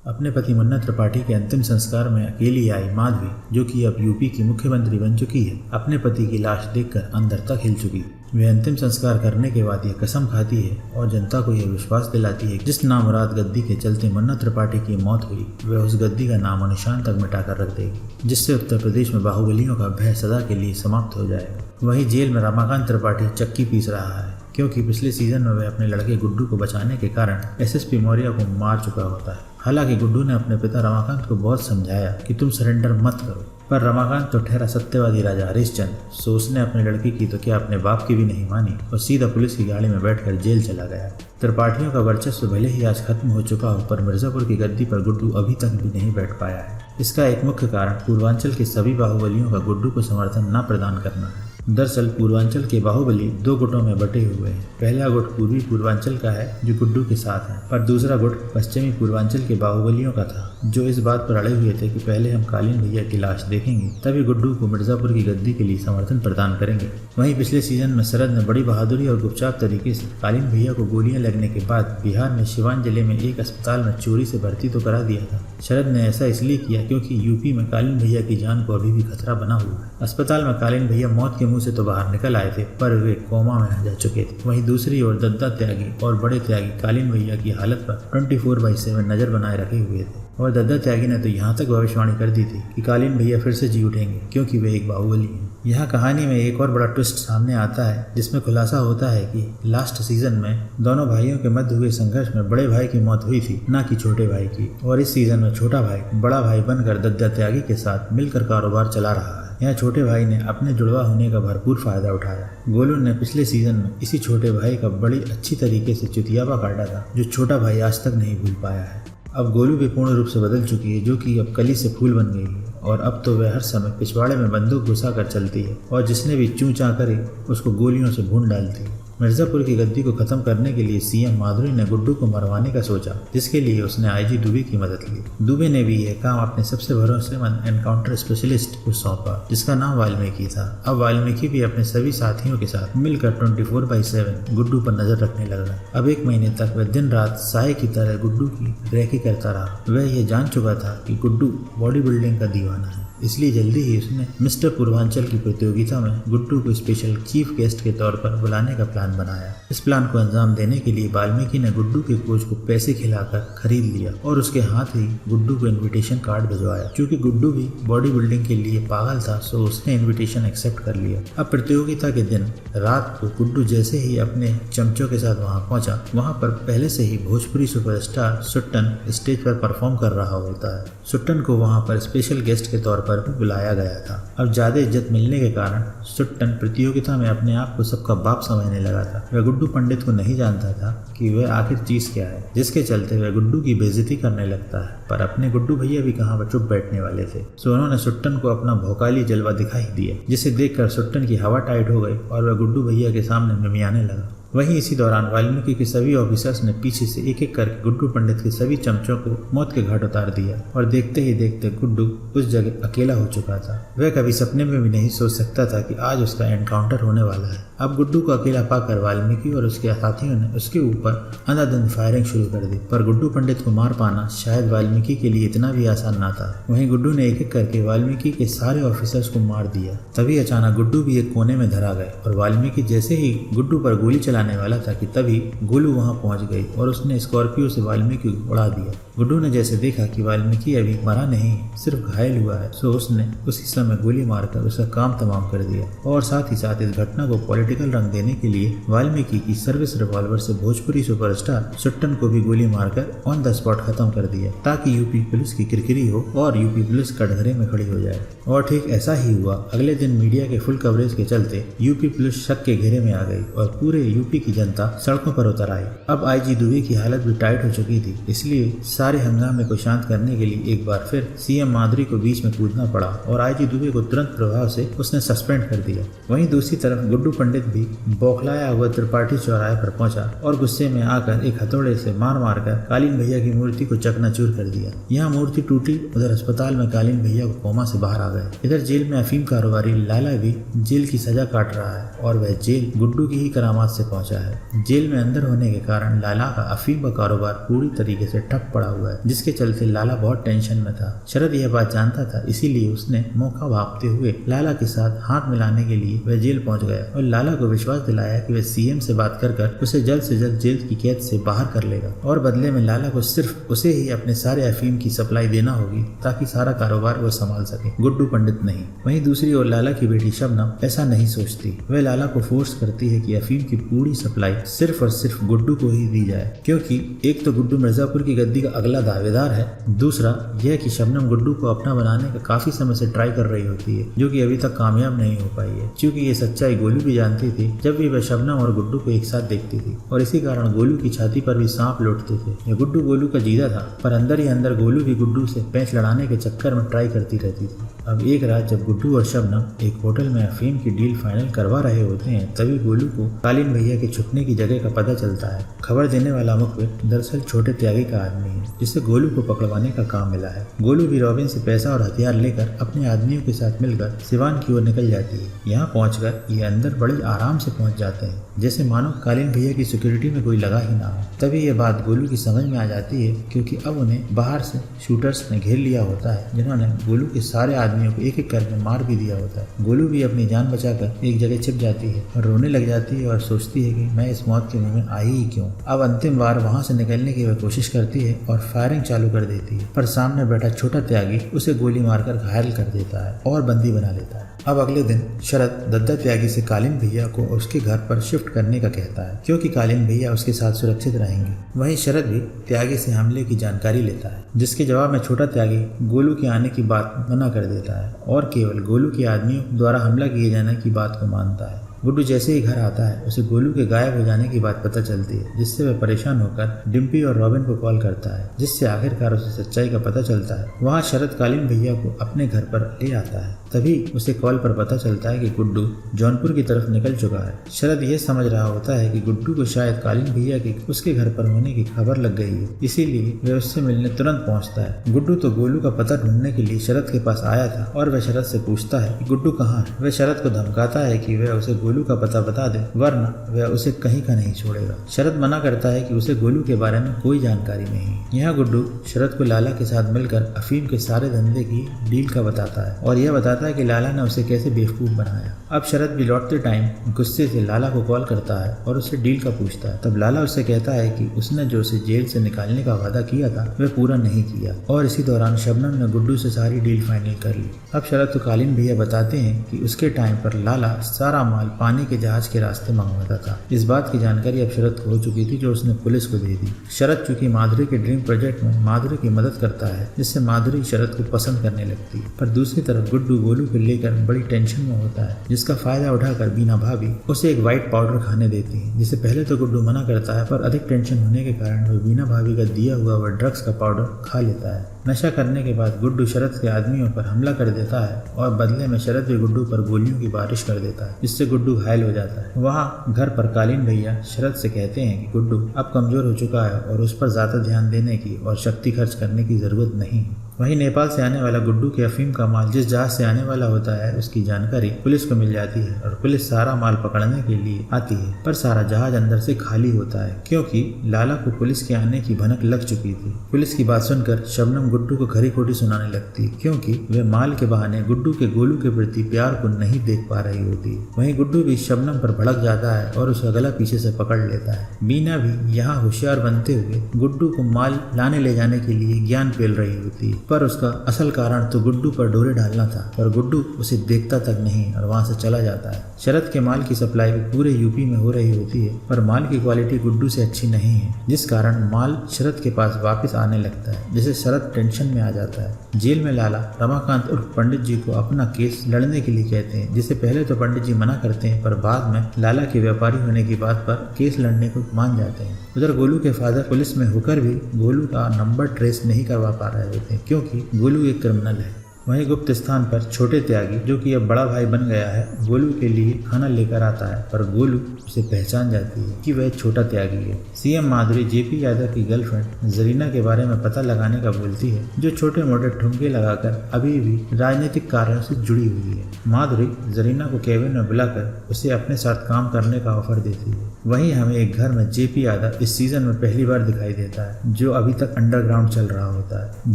अपने पति मुन्ना त्रिपाठी के अंतिम संस्कार में अकेली आई माधवी, जो कि अब यूपी की मुख्यमंत्री बन चुकी है, अपने पति की लाश देखकर अंदर तक हिल चुकी। वे अंतिम संस्कार करने के बाद यह कसम खाती है और जनता को यह विश्वास दिलाती है जिस नामुराद गद्दी के चलते मुन्ना त्रिपाठी की मौत हुई, वह उस गद्दी का नामो निशान तक मिटाकर रख देगी, जिससे उत्तर प्रदेश में बाहुबलियों का भय सदा के लिए समाप्त हो जाएगा। वहीं जेल में रमाकांत त्रिपाठी चक्की पीस रहा है, क्योंकि पिछले सीजन में वह अपने लड़के गुड्डू को बचाने के कारण एसएसपी मौर्य को मार चुका होता है। हालांकि गुड्डू ने अपने पिता रमाकांत को बहुत समझाया कि तुम सरेंडर मत करो, पर रमाकांत तो ठहरा सत्यवादी राजा हरिश्चंद्र, सो उसने अपने लड़की की तो क्या अपने बाप की भी नहीं मानी और सीधा पुलिस की गाड़ी में बैठकर जेल चला गया। त्रिपाठियों का वर्चस्व भले ही आज खत्म हो चुका हो, पर मिर्जापुर की गद्दी पर गुड्डू अभी तक भी नहीं बैठ पाया है। इसका एक मुख्य कारण पूर्वांचल के सभी बाहुबलियों का गुड्डू को समर्थन न प्रदान करना है। दरअसल पूर्वांचल के बाहुबली दो गुटों में बटे हुए हैं। पहला गुट पूर्वी पूर्वांचल का है जो गुड्डू के साथ है, पर दूसरा गुट पश्चिमी पूर्वांचल के बाहुबलियों का था, जो इस बात पर अड़े हुए थे कि पहले हम कालीन भैया की लाश देखेंगे तभी गुड्डू को मिर्जापुर की गद्दी के लिए समर्थन प्रदान करेंगे। वहीं पिछले सीजन में शरद ने बड़ी बहादुरी और गुपचाप तरीके से कालीन भैया को गोलियां लगने के बाद बिहार में सिवान जिले में एक अस्पताल में चोरी से भर्ती तो करा दिया था। शरद ने ऐसा इसलिए किया क्योंकि यूपी में कालीन भैया की जान को अभी भी खतरा बना हुआ है। अस्पताल में कालीन भैया मौत के मुंह से तो बाहर निकल आए थे, पर वे कोमा में जा चुके थे। वहीं दूसरी ओर दद्दा त्यागी और बड़े त्यागी कालीन भैया की हालत पर 24/7 नजर बनाए रखे हुए थे, और दद्दा त्यागी ने तो यहाँ तक भविष्यवाणी कर दी थी कि कालीन भैया फिर से जी उठेंगे क्योंकि वे एक बाहुबली हैं। यहाँ कहानी में एक और बड़ा ट्विस्ट सामने आता है, जिसमें खुलासा होता है कि लास्ट सीजन में दोनों भाइयों के मध्य हुए संघर्ष में बड़े भाई की मौत हुई थी, न कि छोटे भाई की, और इस सीजन में छोटा भाई बड़ा भाई बनकर दद्दा त्यागी के साथ मिलकर कारोबार चला रहा है। यहाँ छोटे भाई ने अपने जुड़वा होने का भरपूर फायदा उठाया। गोलू ने पिछले सीजन में इसी छोटे भाई का बड़ी अच्छी तरीके से चुतियाबा काटा था, जो छोटा भाई आज तक नहीं भूल पाया है। अब गोलू भी पूर्ण रूप से बदल चुकी है, जो कि अब कली से फूल बन गई है, और अब तो वह हर समय पिछवाड़े में बंदूक घुसा कर चलती है और जिसने भी चूं चां करे उसको गोलियों से भून डालती है। मिर्जापुर की गद्दी को खत्म करने के लिए सीएम माधुरी ने गुड्डू को मरवाने का सोचा, जिसके लिए उसने आईजी दुबे की मदद ली। दुबे ने भी यह काम अपने सबसे भरोसेमंद एनकाउंटर स्पेशलिस्ट को सौंपा, जिसका नाम वाल्मीकि था। अब वाल्मीकि भी अपने सभी साथियों के साथ मिलकर 24/7 गुड्डू पर नजर रखने लगा। अब 1 महीने तक वह दिन रात साय की तरह गुड्डू की रेकी करता रहा। वह यह जान चुका था कि गुड्डू बॉडी बिल्डिंग का दीवाना है, इसलिए जल्दी ही उसने मिस्टर पूर्वांचल की प्रतियोगिता में गुड्डू को स्पेशल चीफ गेस्ट के तौर पर बुलाने का प्लान बनाया। इस प्लान को अंजाम देने के लिए वाल्मीकि ने गुड्डू के कोच को पैसे खिलाकर खरीद लिया और उसके हाथ ही गुड्डू को इनविटेशन कार्ड भिजवाया। क्योंकि गुड्डू भी बॉडी बिल्डिंग के लिए पागल था, सो उसने इनविटेशन एक्सेप्ट कर लिया। अब प्रतियोगिता के दिन रात को गुड्डू जैसे ही अपने चमचों के साथ वहां पहुंचा, वहां पर पहले से ही भोजपुरी सुपरस्टार सुट्टन स्टेज पर परफॉर्म कर रहा होता है। सुट्टन को वहां पर स्पेशल गेस्ट के तौर पर बुलाया गया था। अब ज्यादा इज्जत मिलने के कारण सुट्टन प्रतियोगिता में अपने आप को सबका बाप समझने लगा था। वह गुड्डू पंडित को नहीं जानता था कि वह आखिर चीज क्या है, जिसके चलते वह गुड्डू की बेइज्जती करने लगता है। पर अपने गुड्डू भैया भी कहाँ पर चुप बैठने वाले थे, सो उन्होंने सुट्टन को अपना भौकाली जलवा दिखाई दिया, जिसे देखकर सुट्टन की हवा टाइट हो गई और वह गुड्डू भैया के सामने मिमियाने लगा। वहीं इसी दौरान वाल्मीकि के सभी ऑफिसर्स ने पीछे से एक एक करके गुड्डू पंडित के सभी चमचों को मौत के घाट उतार दिया, और देखते ही देखते गुड्डू उस जगह अकेला हो चुका था। वह कभी सपने में भी नहीं सोच सकता था कि आज उसका एनकाउंटर होने वाला है। अब गुड्डू को अकेला पाकर वाल्मीकि और उसके साथियों ने उसके ऊपर अंधाधुंध फायरिंग शुरू कर दी, पर गुड्डू पंडित को मार पाना शायद वाल्मीकि के लिए इतना भी आसान ना था। वहीं गुड्डू ने एक एक करके वाल्मीकि के सारे ऑफिसर्स को मार दिया। तभी अचानक गुड्डू भी एक कोने में धरा गए, और वाल्मीकि जैसे ही गुड्डू पर गोली चलाने वाला था कि तभी गोलू वहां पहुंच गई और उसने स्कॉर्पियो से वाल्मीकि को उड़ा दिया। गुड्डू ने जैसे देखा कि वाल्मीकि अभी मरा नहीं, सिर्फ घायल हुआ है, सो उसने उसी समय गोली मारकर उसका काम तमाम कर दिया। और साथ ही साथ इस घटना को पॉलिटिकल रंग देने के लिए वाल्मीकि की सर्विस रिवॉल्वर से भोजपुरी सुपरस्टार सुट्टन को भी गोली मारकर ऑन द स्पॉट खत्म कर दिया, ताकि यूपी पुलिस की किरकिरी हो और यूपी पुलिस कटघरे में खड़ी हो जाए। और ठीक ऐसा ही हुआ। अगले दिन मीडिया के फुल कवरेज के चलते यूपी पुलिस शक के घेरे में आ गई और पूरे यूपी की जनता सड़कों पर उतर आई। अब आईजी दुबे की हालत भी टाइट हो चुकी थी, इसलिए सारे हंगामे को शांत करने के लिए एक बार फिर सीएम माधुरी को बीच में कूदना पड़ा और आईजी दुबे को तुरंत प्रभाव से उसने सस्पेंड कर दिया। वहीं दूसरी तरफ गुड्डू पंडित पंडित भी बौखलाया हुआ त्रिपाठी चौराहे पर पहुंचा और गुस्से में आकर एक हथौड़े से मार मार कर कालीन भैया की मूर्ति को चकनाचूर कर दिया। यहाँ मूर्ति टूटी, उधर अस्पताल में कालीन भैया को कोमा से बाहर आ गए। इधर जेल में अफीम कारोबारी लाला भी जेल की सजा काट रहा है और वह जेल गुड्डू की ही करामात से पहुंचा है। जेल में अंदर होने के कारण लाला का अफीम का कारोबार पूरी तरीके से ठप पड़ा हुआ है, जिसके चलते लाला बहुत टेंशन में था। शरद यह बात जानता था, इसीलिए उसने मौका भांपते हुए लाला के साथ हाथ मिलाने के लिए वह जेल पहुंच गया और लाला को विश्वास दिलाया कि वह सीएम से बात कर उसे जल्द से जल्द जेल की कैद से बाहर कर लेगा और बदले में लाला को सिर्फ उसे ही अपने सारे अफीम की सप्लाई देना होगी ताकि सारा कारोबार वो संभाल सके, गुड्डू पंडित नहीं। वहीं दूसरी ओर लाला की बेटी शबनम ऐसा नहीं सोचती। वह लाला को फोर्स करती है कि अफीम की पूरी सप्लाई सिर्फ और सिर्फ गुड्डू को ही दी जाए, क्योंकि एक तो गुड्डू मिर्जापुर की गद्दी का अगला दावेदार है, दूसरा यह कि शबनम गुड्डू को अपना बनाने का काफी समय से ट्राई कर रही होती है, जो कि अभी तक कामयाब नहीं हो पाई है। क्योंकि ये सच्चाई गोलू भी जानती थी जब भी वह शबनम और गुड्डू को एक साथ देखती थी, और इसी कारण गोलू की छाती पर भी सांप लौटते थे। यह गुड्डू गोलू का जीता था, पर अंदर ही अंदर गोलू भी गुड्डू से पैंच लड़ाने के चक्कर में ट्राई करती रहती थी। अब एक रात जब गुड्डू और शबनम एक होटल में अफीम की डील फाइनल करवा रहे होते हैं, तभी गोलू को कालीन भैया के छुपने की जगह का पता चलता है। खबर देने वाला मुखबिर दरअसल छोटे त्यागी का आदमी है, जिसे गोलू को पकड़वाने का काम मिला है। गोलू भी रॉबिन से पैसा और हथियार लेकर अपने आदमियों के साथ मिलकर सिवान की ओर निकल जाती है। यहाँ पहुंचकर ये अंदर बड़ी आराम से पहुंच जाते हैं, जैसे मानो कालीन भैया की सिक्योरिटी में कोई लगा ही ना हो। तभी ये बात गोलू की समझ में आ जाती है, क्योंकि अब उन्हें बाहर से शूटर्स ने घेर लिया होता है, जिन्होंने गोलू के सारे आदमियों को एक एक करके मार भी दिया होता है। गोलू भी अपनी जान बचाकर एक जगह छिप जाती है और रोने लग जाती है और सोचती है कि मैं इस मौत के मुंह में आई ही क्यों। अब अंतिम बार वहां से निकलने की वह कोशिश करती है और फायरिंग चालू कर देती है, पर सामने बैठा छोटा त्यागी उसे गोली मारकर घायल कर देता है और बंदी बना लेता है। अब अगले दिन शरद दद्दा त्यागी से कालीन भैया को उसके घर पर शिफ्ट करने का कहता है, क्योंकि कालीन भैया उसके साथ सुरक्षित रहेंगे। वहीं शरद भी त्यागी से हमले की जानकारी लेता है, जिसके जवाब में छोटा त्यागी गोलू के आने की बात मना कर देता है और केवल गोलू के आदमियों द्वारा हमला किए जाने की बात को मानता है। गुड्डू जैसे ही घर आता है, उसे गोलू के गायब हो जाने की बात पता चलती है, जिससे वह परेशान होकर डिम्पी और रॉबिन को कॉल करता है, जिससे आखिरकार उसे सच्चाई का पता चलता है। वहाँ शरद कालीन भैया को अपने घर पर ले आता है। तभी उसे कॉल पर पता चलता है कि गुड्डू जौनपुर की तरफ निकल चुका है। शरद यह समझ रहा होता है कि गुड्डू को शायद कालीन भैया की उसके घर पर होने की खबर लग गई है, इसीलिए वह उससे मिलने तुरंत पहुँचता है। गुड्डू तो गोलू का पता ढूंढने के लिए शरद के पास आया था और वह शरद से पूछता है कि गुड्डू कहाँ है। वह शरद को धमकाता है कि वह उसे गोलू का पता बता दे, वरना वह उसे कहीं का नहीं छोड़ेगा। शरद मना करता है कि उसे गोलू के बारे में कोई जानकारी नहीं। यहाँ गुड्डू शरद को लाला के साथ मिलकर अफीम के सारे धंधे की डील का बताता है और यह बताता है कि लाला ने उसे कैसे बेवकूफ बनाया। अब शरद भी लौटते टाइम गुस्से से लाला को कॉल करता है और उससे डील का पूछता है। तब लाला उससे कहता है कि उसने जो उसे जेल से निकालने का वादा किया था वह पूरा नहीं किया, और इसी दौरान शबनम ने गुड्डू से सारी डील फाइनल कर ली। अब शरद तो कालीन भैया बताते हैं कि उसके टाइम पर लाला सारा माल पानी के जहाज के रास्ते मंगवाता था। इस बात की जानकारी अब शरद को हो चुकी थी, जो उसने पुलिस को दे दी। शरद चूंकि माधुरी के ड्रीम प्रोजेक्ट में माधुरी की मदद करता है, जिससे माधुरी शरद को पसंद करने लगती है। पर दूसरी तरफ गुड्डू गोलू को लेकर बड़ी टेंशन में होता है, जिसका फायदा उठाकर बीना भाभी उसे एक व्हाइट पाउडर खाने देती है, जिसे पहले तो गुड्डू मना करता है, पर अधिक टेंशन होने के कारण वह बीना भाभी का दिया हुआ वह ड्रग्स का पाउडर खा लेता है। नशा करने के बाद गुड्डू शरद के आदमियों पर हमला कर देता है और बदले में शरद भी गुड्डू पर गोलियों की बारिश कर देता है, जिससे गुड्डू घायल हो जाता है। वहाँ घर पर कालीन भैया शरद से कहते हैं कि गुड्डू अब कमजोर हो चुका है और उस पर ज्यादा ध्यान देने की और शक्ति खर्च करने की जरूरत नहीं है। वहीं नेपाल से आने वाला गुड्डू के अफीम का माल जिस जहाज से आने वाला होता है, उसकी जानकारी पुलिस को मिल जाती है और पुलिस सारा माल पकड़ने के लिए आती है, पर सारा जहाज अंदर से खाली होता है, क्योंकि लाला को पुलिस के आने की भनक लग चुकी थी। पुलिस की बात सुनकर शबनम गुड्डू को खरी खोटी सुनाने लगती, क्योंकि वह माल के बहाने गुड्डू के गोलू के प्रति प्यार को नहीं देख पा रही होती। वहीं गुड्डू भी शबनम पर भड़क जाता है और उसका गला पीछे से पकड़ लेता है। मीना भी यहाँ होशियार बनते हुए गुड्डू को माल लाने ले जाने के लिए ज्ञान पेल रही होती, पर उसका असल कारण तो गुड्डू पर डोरे डालना था, पर गुड्डू उसे देखता तक नहीं और वहां से चला जाता है। शरद के माल की सप्लाई पूरे यूपी में हो रही होती है, पर माल की क्वालिटी गुड्डू से अच्छी नहीं है, जिस कारण माल शरद के पास वापस आने लगता है, जिससे शरद टेंशन में आ जाता है। जेल में लाला रमाकांत उर्फ पंडित जी को अपना केस लड़ने के लिए कहते हैं, जिसे पहले तो पंडित जी मना करते हैं, पर बाद में लाला के व्यापारी होने की बात पर केस लड़ने को मान जाते हैं। उधर गोलू के फादर पुलिस में होकर भी गोलू का नंबर ट्रेस नहीं करवा पा रहे होते, क्योंकि गोलू एक क्रिमिनल है। वहीं गुप्त स्थान पर छोटे त्यागी, जो कि अब बड़ा भाई बन गया है, गोलू के लिए खाना लेकर आता है, पर गोलू उसे पहचान जाती है कि वह छोटा त्यागी है। सीएम माधुरी जेपी यादव की गर्लफ्रेंड जरीना के बारे में पता लगाने का बोलती है, जो छोटे मोटे ठुमके लगाकर अभी भी राजनीतिक कार्यों से जुड़ी हुई है। माधुरी जरीना को केबिन में बुलाकर उसे अपने साथ काम करने का ऑफर देती है। वहीं हमें एक घर में जेपी यादव इस सीजन में पहली बार दिखाई देता है, जो अभी तक अंडरग्राउंड चल रहा होता है।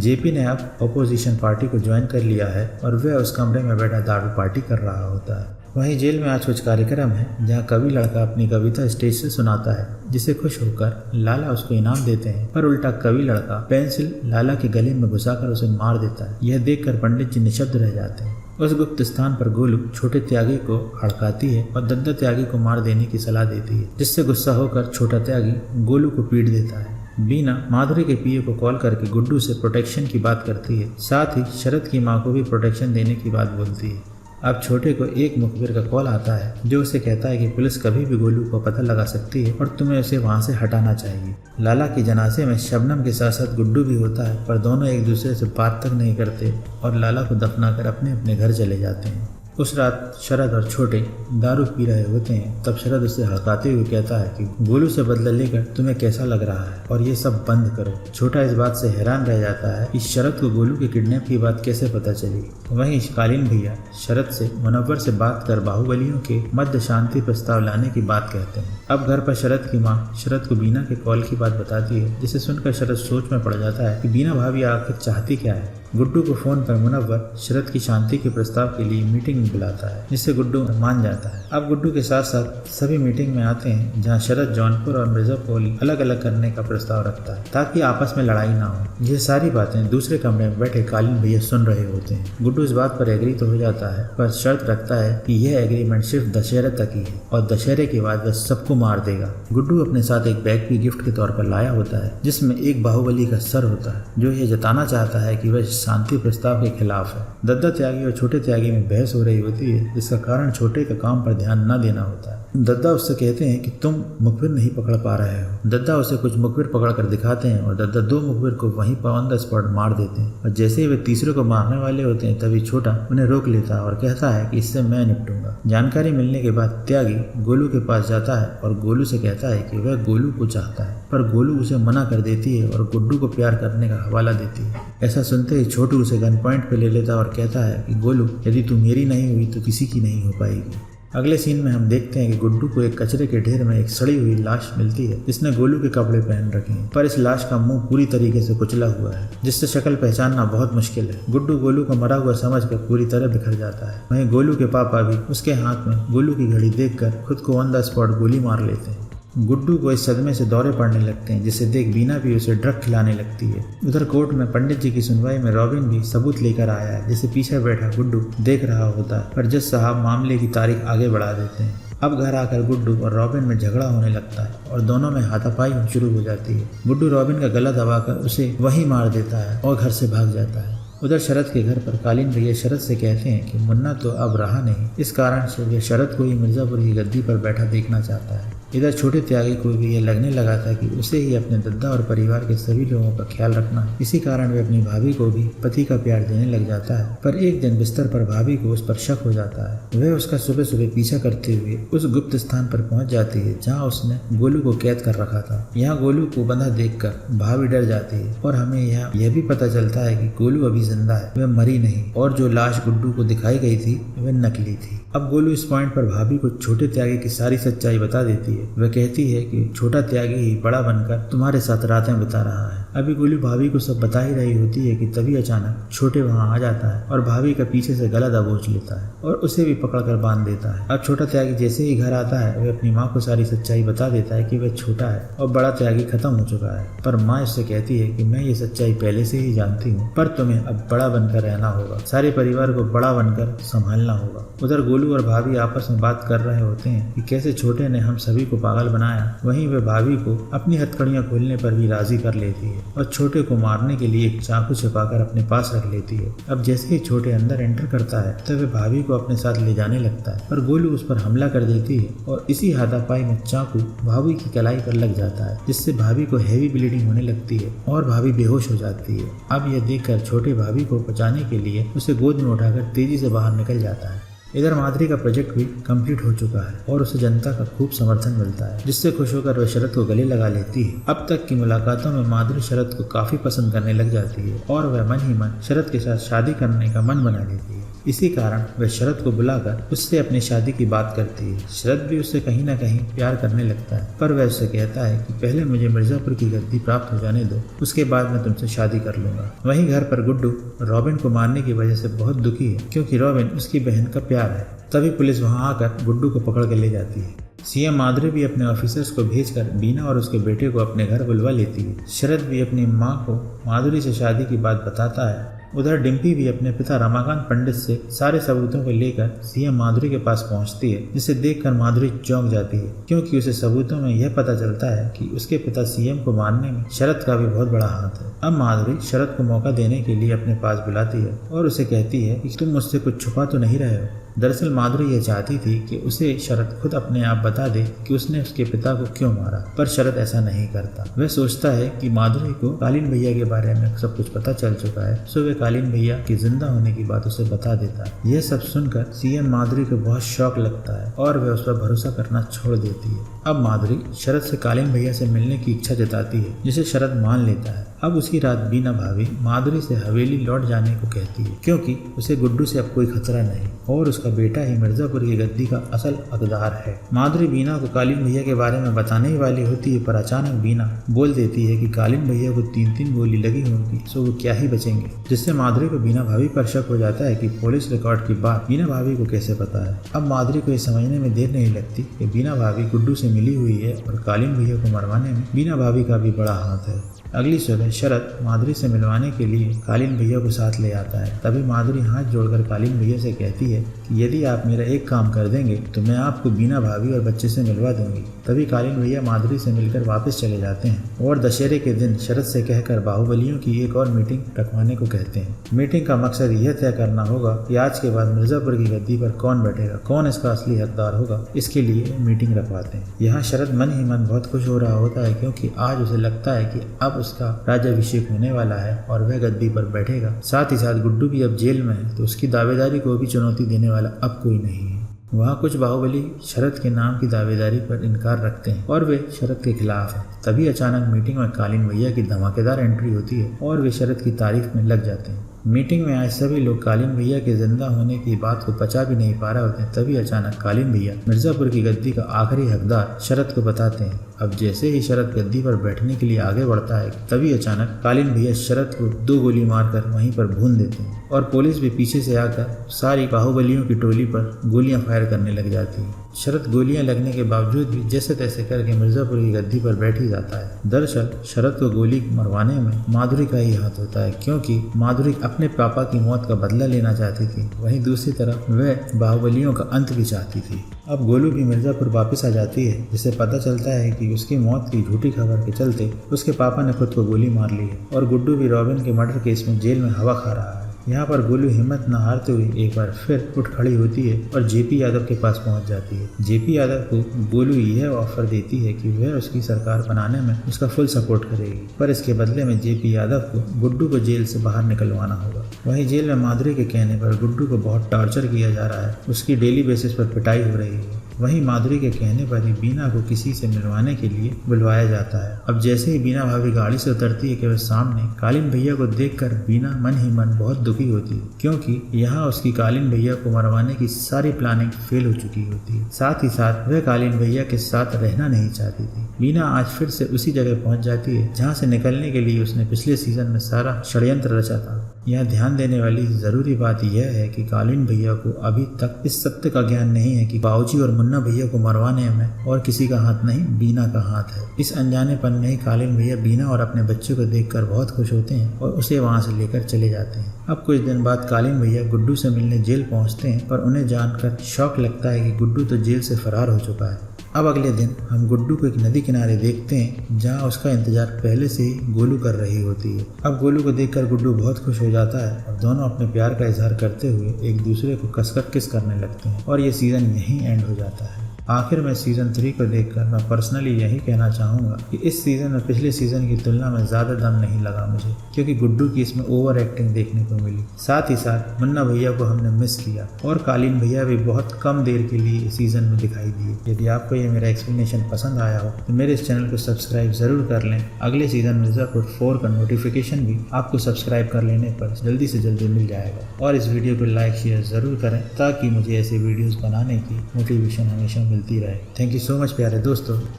जेपी ने अब अपोजिशन पार्टी को ज्वाइन कर लिया है और वह उस कमरे में बैठा दारू पार्टी कर रहा होता है। वहीं जेल में आज कुछ कार्यक्रम है, जहां कवि लड़का अपनी कविता स्टेज से सुनाता है, जिसे खुश होकर लाला उसको इनाम देते हैं, पर उल्टा कवि लड़का पेंसिल लाला के गले में घुसाकर उसे मार देता है। यह देखकर पंडित जी निशब्द रह जाते हैं। उस गुप्त स्थान पर गोलू छोटे त्यागी को हड़काती है और दद्दा त्यागी को मार देने की सलाह देती है, जिससे गुस्सा होकर छोटा त्यागी गोलू को पीट देता है। बीना माधुरी के पीए को कॉल करके गुड्डू से प्रोटेक्शन की बात करती है, साथ ही शरद की मां को भी प्रोटेक्शन देने की बात बोलती है। अब छोटे को एक मुखबिर का कॉल आता है, जो उसे कहता है कि पुलिस कभी भी गोलू को पता लगा सकती है और तुम्हें उसे वहां से हटाना चाहिए। लाला की जनाजे में शबनम के साथ साथ गुड्डू भी होता है, पर दोनों एक दूसरे से बात तक नहीं करते और लाला को दफनाकर अपने अपने घर चले जाते हैं। उस रात शरद और छोटे दारू पी रहे होते हैं। तब शरद उसे हड़काते हुए कहता है कि गोलू से बदला लेकर तुम्हें कैसा लग रहा है और ये सब बंद करो। छोटा इस बात से हैरान रह जाता है कि शरद को गोलू के किडनैप की बात कैसे पता चली। वहीं कालीन भैया शरद से मुनव्वर से बात कर बाहुबलियों के मध्य शांति प्रस्ताव लाने की बात कहते हैं। अब घर पर शरद की माँ शरद को बीना के कॉल की बात बताती है, जिसे सुनकर शरद सोच में पड़ जाता है कि बीना भाभी आखिर चाहती क्या है। गुड्डू को फोन पर मुनव्वर शरद की शांति के प्रस्ताव के लिए मीटिंग बुलाता है, जिससे गुड्डू मान जाता है। अब गुड्डू के साथ साथ सभी मीटिंग में आते हैं, जहां शरद जौनपुर और मिर्जापुर अलग अलग करने का प्रस्ताव रखता है, ताकि आपस में लड़ाई ना हो। ये सारी बातें दूसरे कमरे में बैठे कालीन भैया सुन रहे होते हैं। गुड्डू इस बात पर एग्री तो हो जाता है, पर शर्त रखता है कि यह एग्रीमेंट सिर्फ दशहरे तक ही है और दशहरे के बाद वह सबको मार देगा। गुड्डू अपने साथ एक बैग भी गिफ्ट के तौर पर लाया होता है, जिसमें एक बाहुबली का सर होता है, जो ये जताना चाहता है कि वह शांति प्रस्ताव के खिलाफ है। दद्दा त्यागी और छोटे त्यागी में बहस हो रही होती है, जिसका कारण छोटे का काम पर ध्यान न देना होता है। दद्दा उससे कहते हैं कि तुम मुखबिर नहीं पकड़ पा रहे हो। दद्दा उसे कुछ मुखबिर पकड़ कर दिखाते हैं और दद्दा 2 मुखबिर को वहीं पर ऑन द स्पॉट मार देते हैं। और जैसे ही वे तीसरे को मारने वाले होते हैं, तभी छोटा उन्हें रोक लेता है और कहता है कि इससे मैं निपटूंगा। जानकारी मिलने के बाद त्यागी गोलू के पास जाता है और गोलू से कहता है कि वह गोलू को चाहता है, पर गोलू उसे मना कर देती है और गुड्डू को प्यार करने का हवाला देती है। ऐसा सुनते ही छोटू उसे गन पॉइंट पे ले लेता है और कहता है कि गोलू, यदि तू मेरी नहीं हुई तो किसी की नहीं हो पाएगी। अगले सीन में हम देखते हैं कि गुड्डू को एक कचरे के ढेर में एक सड़ी हुई लाश मिलती है, जिसने गोलू के कपड़े पहन रखे हैं, पर इस लाश का मुंह पूरी तरीके से कुचला हुआ है, जिससे शक्ल पहचानना बहुत मुश्किल है। गुड्डू गोलू को मरा हुआ समझकर पूरी तरह बिखर जाता है। वहीं गोलू के पापा भी उसके हाथ में गोलू की घड़ी देखकर खुद को ऑन द स्पॉट गोली मार लेते हैं। गुड्डू को इस सदमे से दौरे पड़ने लगते हैं, जिसे देख बीना भी उसे ड्रग खिलाने लगती है। उधर कोर्ट में पंडित जी की सुनवाई में रॉबिन भी सबूत लेकर आया है, जिसे पीछे बैठा गुड्डू देख रहा होता है, पर जज साहब मामले की तारीख आगे बढ़ा देते हैं। अब घर आकर गुड्डू और रॉबिन में झगड़ा होने लगता है और दोनों में हाथापाई शुरू हो जाती है। गुड्डू रॉबिन का गला दबाकर उसे वहीं मार देता है और घर से भाग जाता है। उधर शरद के घर पर कालीन भैया शरद से कहते हैं कि मुन्ना तो अब रहा नहीं, इस कारण से वे शरद को ही मिर्जापुर की गद्दी पर बैठा देखना चाहता है। इधर छोटे त्यागी को भी यह लगने लगा था कि उसे ही अपने दद्दा और परिवार के सभी लोगों का ख्याल रखना है। इसी कारण वे अपनी भाभी को भी पति का प्यार देने लग जाता है। पर एक दिन बिस्तर पर भाभी को उस पर शक हो जाता है। वह उसका सुबह सुबह पीछा करते हुए उस गुप्त स्थान पर पहुंच जाती है, जहां उसने गोलू को कैद कर रखा था। यहाँ गोलू को बंधा देखकर भाभी डर जाती है और हमें यहाँ यह भी पता चलता है कि गोलू अभी जिंदा है, वह मरी नहीं, और जो लाश गुड्डू को दिखाई गई थी वह नकली थी। अब गोलू इस पॉइंट पर भाभी को छोटे त्यागी की सारी सच्चाई बता देती है। वह कहती है कि छोटा त्यागी ही बड़ा बनकर तुम्हारे साथ रातें बिता रहा है। अभी गोलू भाभी को सब बता ही रही होती है कि तभी अचानक छोटे वहां आ जाता है और भाभी का पीछे से गला दबोच लेता है और उसे भी पकड़कर बांध देता है। अब छोटा त्यागी जैसे ही घर आता है, वह अपनी माँ को सारी सच्चाई बता देता है कि वह छोटा है और बड़ा त्यागी खत्म हो चुका है। पर माँ उससे कहती है कि मैं ये सच्चाई पहले से ही जानती हूँ, पर तुम्हें अब बड़ा बनकर रहना होगा, सारे परिवार को बड़ा बनकर संभालना होगा। उधर गोलू और भाभी आपस में बात कर रहे होते हैं कि कैसे छोटे ने हम सभी को पागल बनाया, वहीं वे भाभी को अपनी हथकड़ियां खोलने पर भी राजी कर लेती है और छोटे को मारने के लिए एक चाकू छिपाकर अपने पास रख लेती है। अब जैसे ही छोटे अंदर एंटर करता है तब वे भाभी को अपने साथ ले जाने लगता है, पर गोलू उस पर हमला कर देती है और इसी हाथापाई में चाकू भाभी की कलाई पर लग जाता है, जिससे भाभी को हेवी ब्लीडिंग होने लगती है और भाभी बेहोश हो जाती है। अब यह देखकर छोटे भाभी को बचाने के लिए उसे गोद में उठाकर तेजी से बाहर निकल जाता है। इधर माधुरी का प्रोजेक्ट भी कंप्लीट हो चुका है और उसे जनता का खूब समर्थन मिलता है, जिससे खुश होकर वह शरद को गले लगा लेती है। अब तक की मुलाकातों में माधुरी शरद को काफी पसंद करने लग जाती है और वह मन ही मन शरद के साथ शादी करने का मन बना लेती है। इसी कारण वह शरद को बुलाकर उससे अपनी शादी की बात करती है। शरद भी उससे कहीं न कहीं प्यार करने लगता है, पर वह उससे कहता है कि पहले मुझे मिर्जापुर की गद्दी प्राप्त हो जाने दो, उसके बाद मैं तुमसे शादी कर लूंगा। वहीं घर पर गुड्डू रॉबिन को मारने की वजह से बहुत दुखी है, क्योंकि रॉबिन उसकी बहन का प्यार है। तभी पुलिस वहां आकर गुड्डू को पकड़ कर ले जाती है। सीएम माधुरी भी अपने ऑफिसर्स को भेजकर बीना और उसके बेटे को अपने घर बुलवा लेती है। शरद भी अपनी माँ को माधुरी से शादी की बात बताता है। उधर डिम्पी भी अपने पिता रमाकांत पंडित से सारे सबूतों को लेकर सीएम माधुरी के पास पहुंचती है, जिसे देखकर माधुरी चौंक जाती है, क्योंकि उसे सबूतों में यह पता चलता है कि उसके पिता सीएम को मारने में शरद का भी बहुत बड़ा हाथ है। अब माधुरी शरद को मौका देने के लिए अपने पास बुलाती है और उसे कहती है कि तुम मुझसे कुछ छुपा तो नहीं रहे हो। दरअसल माधुरी यह चाहती थी कि उसे शरद खुद अपने आप बता दे कि उसने उसके पिता को क्यों मारा, पर शरद ऐसा नहीं करता। वह सोचता है कि माधुरी को कालीन भैया के बारे में सब कुछ पता चल चुका है, सो वे कालीन भैया के जिंदा होने की बात उसे बता देता है। यह सब सुनकर सीएम माधुरी को बहुत शौक लगता है और वह उस पर भरोसा करना छोड़ देती है। अब माधुरी शरद से कालीन भैया से मिलने की इच्छा जताती है, जिसे शरद मान लेता है। अब उसी रात बीना भाभी माधुरी से हवेली लौट जाने को कहती है, क्योंकि उसे गुड्डू से अब कोई खतरा नहीं और उसका बेटा ही मिर्जापुर की गद्दी का असल हकदार है। माधुरी बीना को कालीन भैया के बारे में बताने ही वाली होती है, पर अचानक बीना बोल देती है कि कालीन भैया को 3-3 गोली लगी होगी, सो वो क्या ही बचेंगे, जिससे माधुरी को बीना भाभी पर शक हो जाता है कि पुलिस रिकॉर्ड की बात बीना भाभी को कैसे पता है। अब माधुरी को ये समझने में देर नहीं लगती कि बीना भाभी गुड्डू से मिली हुई है और कालीन भैया को मरवाने में बीना भाभी का भी बड़ा हाथ है। अगली सुबह शरद माधुरी से मिलवाने के लिए कालीन भैया को साथ ले आता है। तभी माधुरी हाथ जोड़कर कालीन भैया से कहती है कि यदि आप मेरा एक काम कर देंगे तो मैं आपको बीना भाभी और बच्चे से मिलवा दूंगी। तभी कालीन भैया माधुरी से मिलकर वापस चले जाते हैं और दशहरे के दिन शरद से कहकर बाहुबलियों की एक और मीटिंग रखवाने को कहते हैं। मीटिंग का मकसद यह तय करना होगा कि आज के बाद मिर्जापुर की गद्दी पर कौन बैठेगा, कौन इसका असली हकदार होगा। इसके लिए मीटिंग रखवाते हैं। यहाँ शरद मन ही मन बहुत खुश हो रहा होता है, क्योंकि आज उसे लगता है कि अब उसका राज्याभिषेक होने वाला है और वह गद्दी पर बैठेगा। साथ ही साथ गुड्डू भी अब जेल में है, तो उसकी दावेदारी को भी चुनौती देने वाला अब कोई नहीं है। वहाँ कुछ बाहुबली शरद के नाम की दावेदारी पर इनकार रखते हैं और वे शरद के खिलाफ हैं। तभी अचानक मीटिंग में कालीन भैया की धमाकेदार एंट्री होती है और वे शरद की तारीफ में लग जाते हैं। मीटिंग में आए सभी लोग कालीन भैया के जिंदा होने की बात को पचा भी नहीं पा रहे होते हैं। तभी अचानक कालीन भैया मिर्जापुर की गद्दी का आखिरी हकदार शरद को बताते हैं। अब जैसे ही शरद गद्दी पर बैठने के लिए आगे बढ़ता है, तभी अचानक कालीन भैया शरद को 2 गोली मारकर वहीं पर भून देते हैं और पुलिस भी पीछे से आकर सारी बाहुबलियों की टोली पर गोलियां फायर करने लग जाती है। शरद गोलियां लगने के बावजूद भी जैसे तैसे करके मिर्जापुर की गद्दी पर बैठ ही जाता है। दरअसल शरद को गोली मरवाने में माधुरी का ही हाथ होता है, क्योंकि माधुरी अपने पापा की मौत का बदला लेना चाहती थी। वहीं दूसरी तरफ वह बाहुबलियों का अंत भी चाहती थी। अब गोलू भी मिर्जापुर वापस आ जाती है, जिसे पता चलता है कि उसकी मौत की झूठी खबर के चलते उसके पापा ने खुद को गोली मार ली है और गुड्डू भी रॉबिन के मर्डर केस में जेल में हवा खा रहा है। यहाँ पर गोलू हिम्मत न हारते हुए एक बार फिर उठ खड़ी होती है और जेपी यादव के पास पहुँच जाती है। जेपी यादव को गोलू यह ऑफर देती है कि वह उसकी सरकार बनाने में उसका फुल सपोर्ट करेगी, पर इसके बदले में जेपी यादव को गुड्डू को जेल से बाहर निकलवाना होगा। वहीं जेल में माधुरी के कहने पर गुड्डू को बहुत टॉर्चर किया जा रहा है, उसकी डेली बेसिस पर पिटाई हो रही है। वहीं माधुरी के कहने पर ही बीना को किसी से मिलवाने के लिए बुलवाया जाता है। अब जैसे ही बीना भाभी गाड़ी से उतरती है कि वह सामने कालीन भैया को देखकर बीना मन ही मन बहुत दुखी होती है, क्योंकि यहाँ उसकी कालीन भैया को मरवाने की सारी प्लानिंग फेल हो चुकी होती है। साथ ही साथ वह कालीन भैया के साथ रहना नहीं चाहती थी। बीना आज फिर से उसी जगह पहुंच जाती है जहाँ से निकलने के लिए उसने पिछले सीजन में सारा षड्यंत्र रचा था। यहाँ ध्यान देने वाली ज़रूरी बात यह है कि कालीन भैया को अभी तक इस सत्य का ज्ञान नहीं है कि बाबूजी और मुन्ना भैया को मरवाने में और किसी का हाथ नहीं, बीना का हाथ है। इस अनजानेपन में ही कालीन भैया बीना और अपने बच्चे को देखकर बहुत खुश होते हैं और उसे वहाँ से लेकर चले जाते हैं। अब कुछ दिन बाद कालीन भैया गुड्डू से मिलने जेल पहुँचते हैं, पर उन्हें जानकर शौक लगता है कि गुड्डू तो जेल से फरार हो चुका है। अब अगले दिन हम गुड्डू को एक नदी किनारे देखते हैं, जहाँ उसका इंतजार पहले से ही गोलू कर रही होती है। अब गोलू को देखकर गुड्डू बहुत खुश हो जाता है और दोनों अपने प्यार का इजहार करते हुए एक दूसरे को कसकर किस करने लगते हैं और ये सीजन यहीं एंड हो जाता है। आखिर में सीजन 3 को देखकर मैं पर्सनली यही कहना चाहूँगा कि इस सीजन में पिछले सीजन की तुलना में ज़्यादा दम नहीं लगा मुझे, क्योंकि गुड्डू की इसमें ओवर एक्टिंग देखने को मिली। साथ ही साथ मुन्ना भैया को हमने मिस किया और कालीन भैया भी बहुत कम देर के लिए सीजन में दिखाई दिए। यदि आपको ये मेरा एक्सप्लेनेशन पसंद आया हो तो मेरे इस चैनल को सब्सक्राइब ज़रूर कर लें। अगले सीजन मिर्ज़ापुर 4 का नोटिफिकेशन भी आपको सब्सक्राइब कर लेने पर जल्दी से जल्दी मिल जाएगा। और इस वीडियो को लाइक शेयर ज़रूर करें ताकि मुझे ऐसे वीडियोज़ बनाने की मोटिवेशन हमेशा मिलती रहे। थैंक यू सो मच प्यारे दोस्तों।